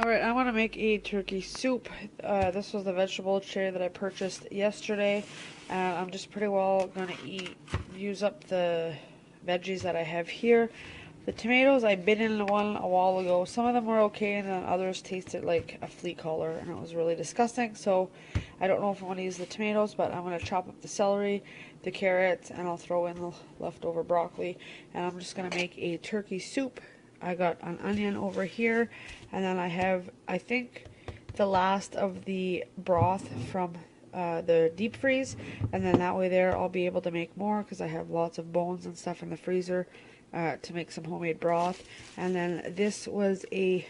Alright, I want to make a turkey soup. This was the vegetable tray that I purchased yesterday, and I'm just pretty well going to use up the veggies that I have here. The tomatoes, I bit in one a while ago. Some of them were okay, and then others tasted like a flea collar, and it was really disgusting. So I don't know if I want to use the tomatoes, but I'm going to chop up the celery, the carrots, and I'll throw in the leftover broccoli, and I'm just going to make a turkey soup. I got an onion over here, and then I have, I think, the last of the broth from the deep freeze, and then that way there I'll be able to make more because I have lots of bones and stuff in the freezer to make some homemade broth. And then this was a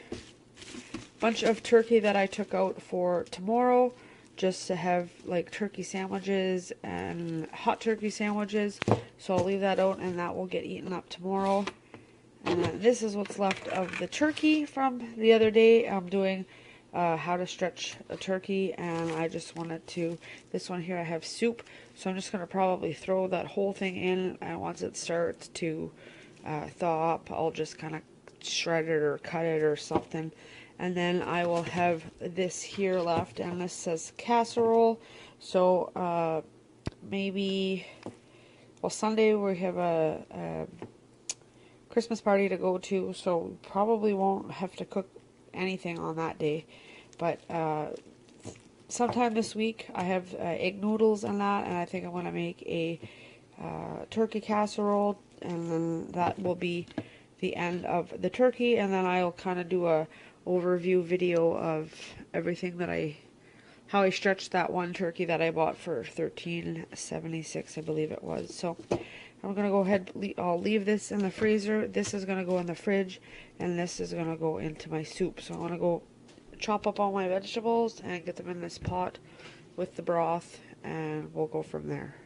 bunch of turkey that I took out for tomorrow, just to have like turkey sandwiches and hot turkey sandwiches, so I'll leave that out and that will get eaten up tomorrow. And then this is what's left of the turkey from the other day. I'm doing how to stretch a turkey, and I just wanted to, this one here I have soup, so I'm just going to probably throw that whole thing in, and once it starts to thaw up, I'll just kind of shred it or cut it or something. And then I will have this here left, and this says casserole, so maybe, well, Sunday we have a Christmas party to go to, so probably won't have to cook anything on that day, but sometime this week I have egg noodles and that, and I think I'm going to make a turkey casserole, and then that will be the end of the turkey, and then I'll kind of do a overview video of everything that how I stretched that one turkey that I bought for $13.76, I believe it was. So I'm going to go ahead, I'll leave this in the freezer, this is going to go in the fridge, and this is going to go into my soup. So I want to go chop up all my vegetables and get them in this pot with the broth, and we'll go from there.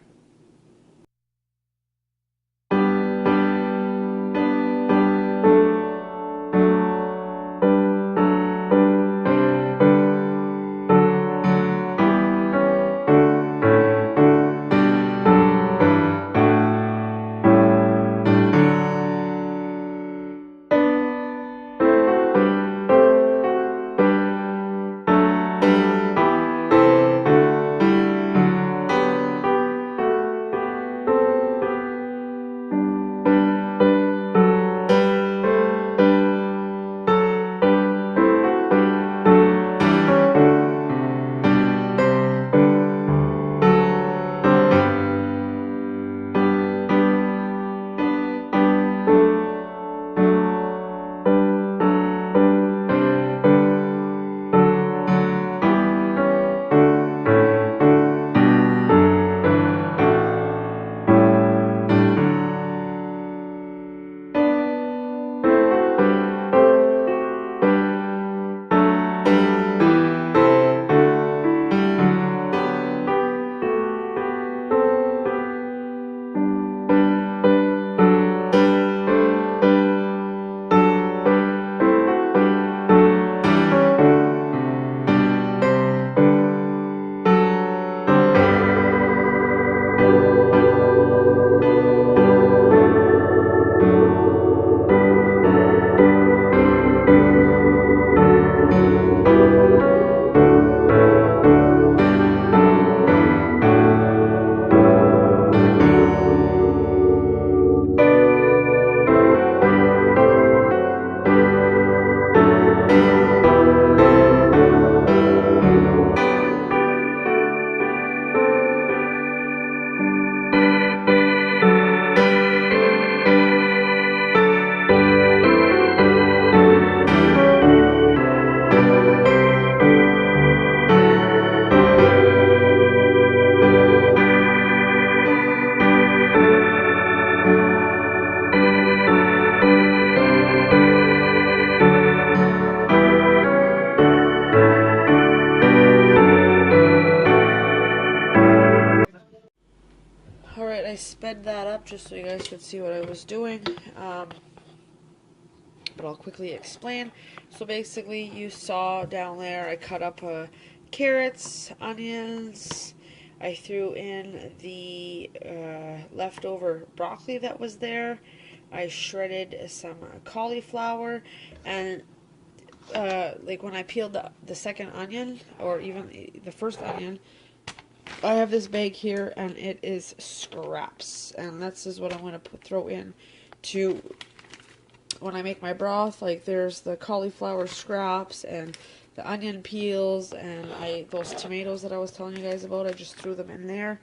Alright, I sped that up just so you guys could see what I was doing, but I'll quickly explain. So basically, you saw down there I cut up carrots, onions, I threw in the leftover broccoli that was there, I shredded some cauliflower, and like when I peeled the second onion, or even the first onion, I have this bag here, and it is scraps, and this is what I'm going to throw in to when I make my broth. Like, there's the cauliflower scraps and the onion peels, and those tomatoes that I was telling you guys about, I just threw them in there.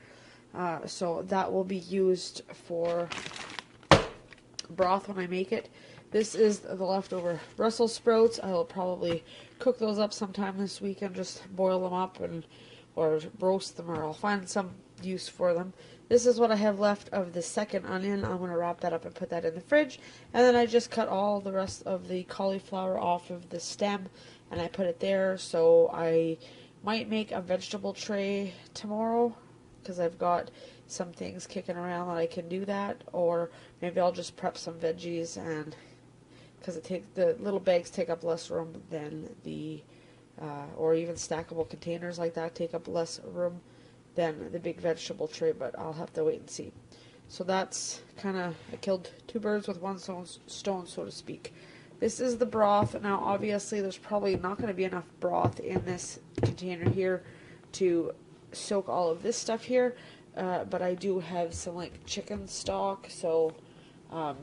So that will be used for broth when I make it. This is the leftover Brussels sprouts. I will probably cook those up sometime this week and just boil them up or roast them, or I'll find some use for them. This is what I have left of the second onion. I'm going to wrap that up and put that in the fridge. And then I just cut all the rest of the cauliflower off of the stem and I put it there. So I might make a vegetable tray tomorrow, because I've got some things kicking around that I can do that, or maybe I'll just prep some veggies, and because the little bags take up less room than the or even stackable containers like that take up less room than the big vegetable tray, but I'll have to wait and see. So that's kind of, I killed two birds with one stone, so to speak. This is the broth. Now obviously there's probably not going to be enough broth in this container here to soak all of this stuff here, but I do have some like chicken stock, so oh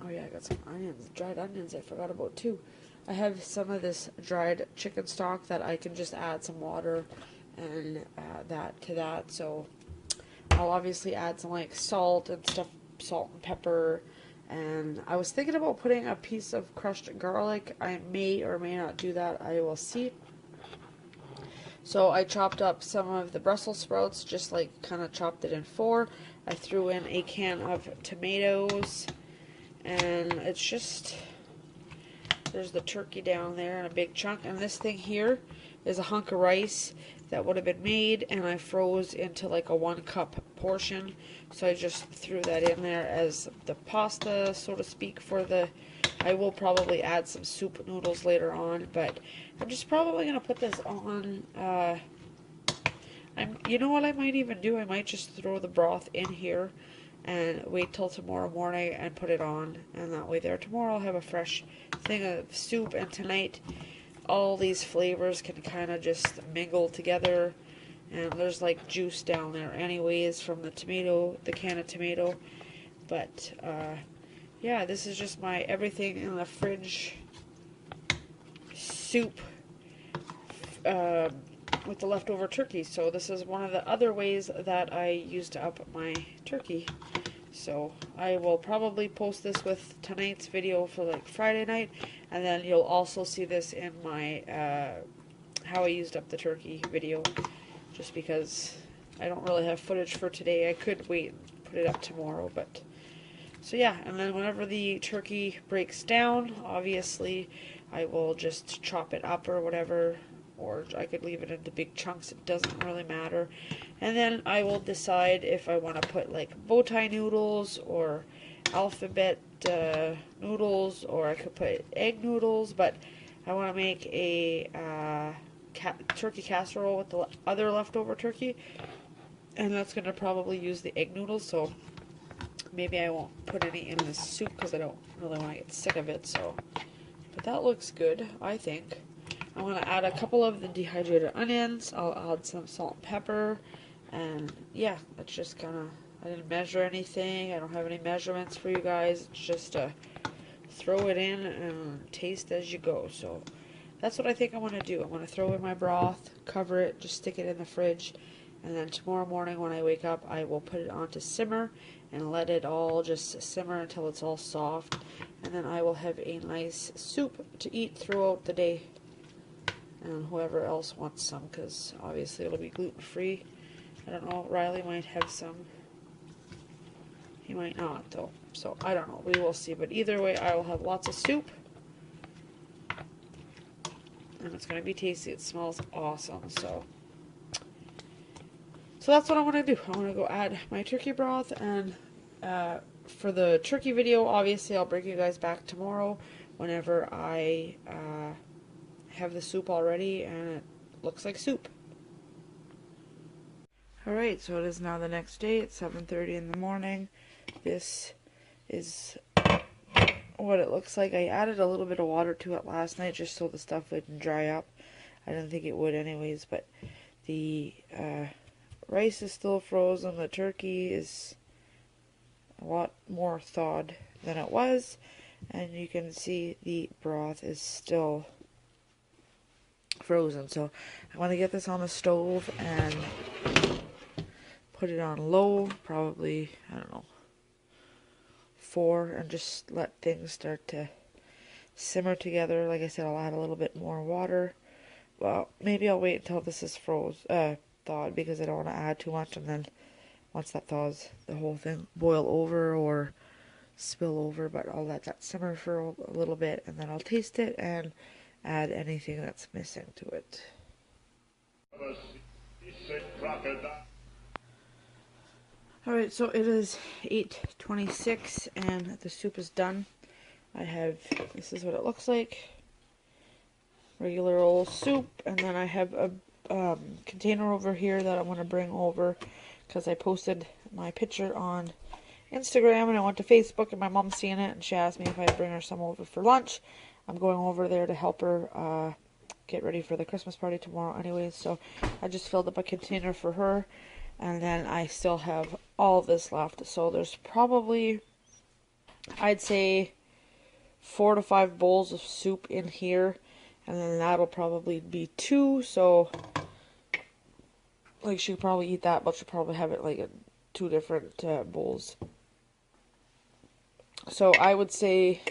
yeah, I got some onions, dried onions I forgot about too. I have some of this dried chicken stock that I can just add some water and that to that. So I'll obviously add some like salt and stuff, salt and pepper, and I was thinking about putting a piece of crushed garlic. I may or may not do that, I will see. So I chopped up some of the Brussels sprouts, just like kind of chopped it in four. I threw in a can of tomatoes, and it's just, there's the turkey down there in a big chunk, and this thing here is a hunk of rice that would have been made, and I froze into like a 1 cup portion. So I just threw that in there as the pasta, so to speak, for the, I will probably add some soup noodles later on, but I'm just probably going to put this on, you know what I might even do? I might just throw the broth in here and wait till tomorrow morning and put it on, and that way there tomorrow I'll have a fresh thing of soup, and tonight all these flavors can kind of just mingle together, and there's like juice down there anyways from the tomato, the can of tomato. But yeah, this is just my everything in the fridge soup with the leftover turkey. So this is one of the other ways that I used up my turkey. So I will probably post this with tonight's video for like Friday night, and then you'll also see this in my how I used up the turkey video, just because I don't really have footage for today. I could wait and put it up tomorrow, but so yeah. And then whenever the turkey breaks down, obviously I will just chop it up or whatever, or I could leave it into big chunks, it doesn't really matter. And then I will decide if I want to put like bow tie noodles or alphabet noodles, or I could put egg noodles, but I want to make a turkey casserole with the other leftover turkey, and that's going to probably use the egg noodles, so maybe I won't put any in the soup because I don't really want to get sick of it. So, but that looks good, I think. I'm going to add a couple of the dehydrated onions. I'll add some salt and pepper. And yeah, that's just kind of, I didn't measure anything. I don't have any measurements for you guys. It's just throw it in and taste as you go. So that's what I think I'm going to do. I'm going to throw in my broth, cover it, just stick it in the fridge. And then tomorrow morning when I wake up, I will put it on to simmer and let it all just simmer until it's all soft. And then I will have a nice soup to eat throughout the day. And whoever else wants some, because obviously it'll be gluten-free. I don't know, Riley might have some. He might not, though. So, I don't know. We will see. But either way, I will have lots of soup. And it's going to be tasty. It smells awesome. So that's what I want to do. I want to go add my turkey broth. And for the turkey video, obviously, I'll bring you guys back tomorrow whenever I have the soup already and it looks like soup. Alright, so it is now the next day. It's 7:30 in the morning. This is what it looks like. I added a little bit of water to it last night just so the stuff wouldn't dry up. I didn't think it would anyways, but the rice is still frozen. The turkey is a lot more thawed than it was, and you can see the broth is still frozen. So I want to get this on the stove and put it on low, probably, I don't know, 4, and just let things start to simmer together. Like I said, I'll add a little bit more water. Well, maybe I'll wait until this is thawed, because I don't want to add too much, and then once that thaws, the whole thing boil over or spill over. But I'll let that simmer for a little bit, and then I'll taste it and add anything that's missing to it. Alright, so it is 8:26 and the soup is done. This is what it looks like. Regular old soup, and then I have a container over here that I want to bring over because I posted my picture on Instagram and I went to Facebook and my mom's seen it and she asked me if I'd bring her some over for lunch. I'm going over there to help her get ready for the Christmas party tomorrow anyways, so I just filled up a container for her, and then I still have all this left. So there's probably, I'd say, 4 to 5 bowls of soup in here, and then that'll probably be 2, so like she'll probably eat that, but she'll probably have it like in 2 different bowls. So I would say,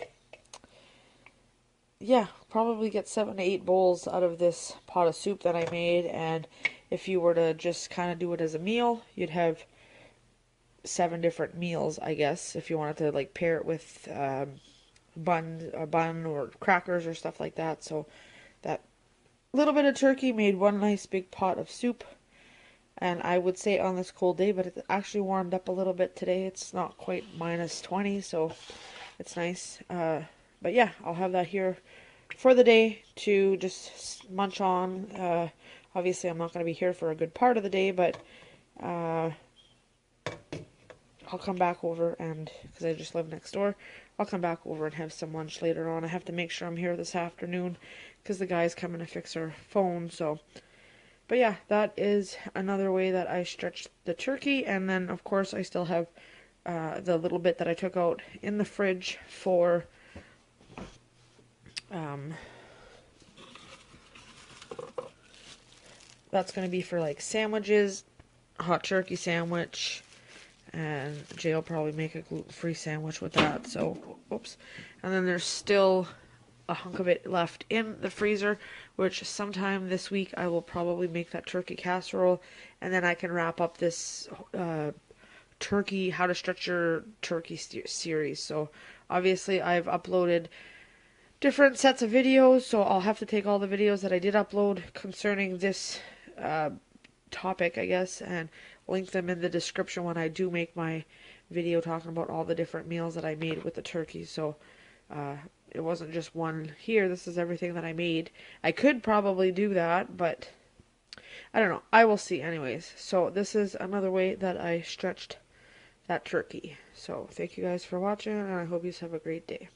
yeah, probably get 7 to 8 bowls out of this pot of soup that I made. And if you were to just kind of do it as a meal, you'd have 7 different meals, I guess, if you wanted to like pair it with a bun or crackers or stuff like that. So that little bit of turkey made one nice big pot of soup. And I would say on this cold day, but it's actually warmed up a little bit today. It's not quite -20, so it's nice. But yeah, I'll have that here for the day to just munch on. Obviously, I'm not going to be here for a good part of the day, but I'll come back over, and because I just live next door, I'll come back over and have some lunch later on. I have to make sure I'm here this afternoon because the guy's coming to fix our phone. So, but yeah, that is another way that I stretched the turkey. And then, of course, I still have the little bit that I took out in the fridge for that's going to be for like sandwiches, hot turkey sandwich, and Jay will probably make a gluten-free sandwich with that. So, oops. And then there's still a hunk of it left in the freezer, which sometime this week I will probably make that turkey casserole, and then I can wrap up this turkey, how to stretch your turkey series. So obviously I've uploaded different sets of videos, so I'll have to take all the videos that I did upload concerning this topic, I guess, and link them in the description when I do make my video talking about all the different meals that I made with the turkey. So it wasn't just one here. This is everything that I made. I could probably do that, but I don't know. I will see anyways. So this is another way that I stretched that turkey. So thank you guys for watching, and I hope you have a great day.